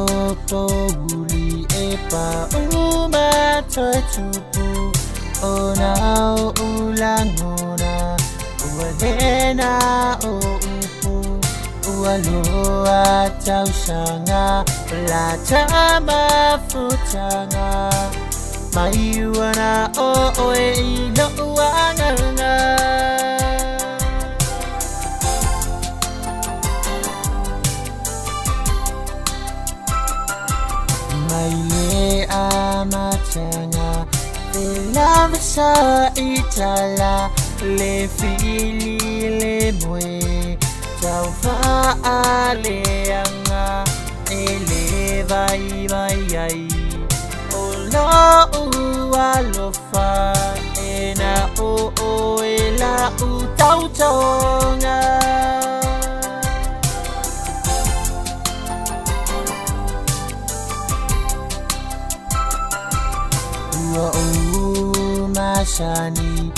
Popoli epa uma tupu o na ulangona ualena o upu ualoa taushanga la tama futanga maiwana o e no wanganga Maile amatanga Lamsa itala Le fili le mue Taufa aleanga Ele vai ai Ola ualofa Ena o ela utautonga Masani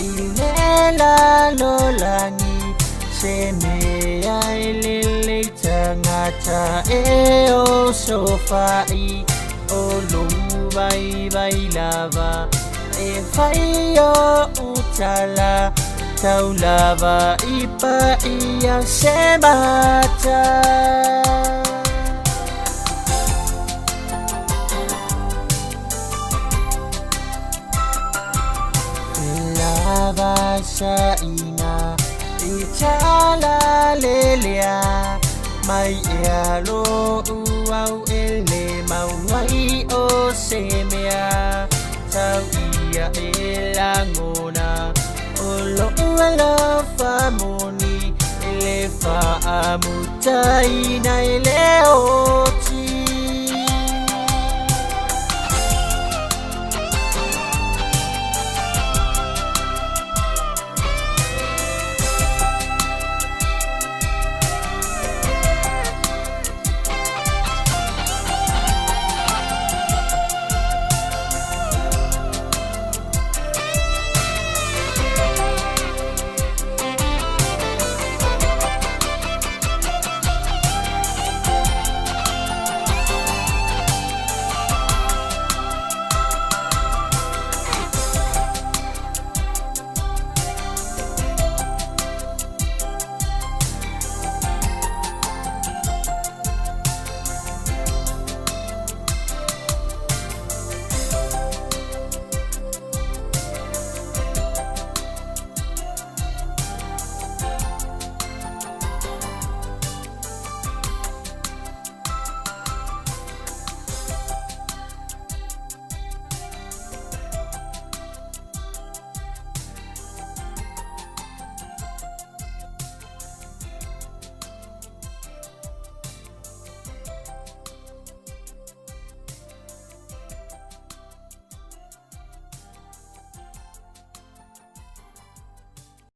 ilela lolangi semea ilele tangata o sofai o lumbai lava e fai o utala taulava ipa ia semata Sa ina itala lelea mai alo uau ele mauai o semea tau ia elangona olo uala famoni ele fa amutai na eleo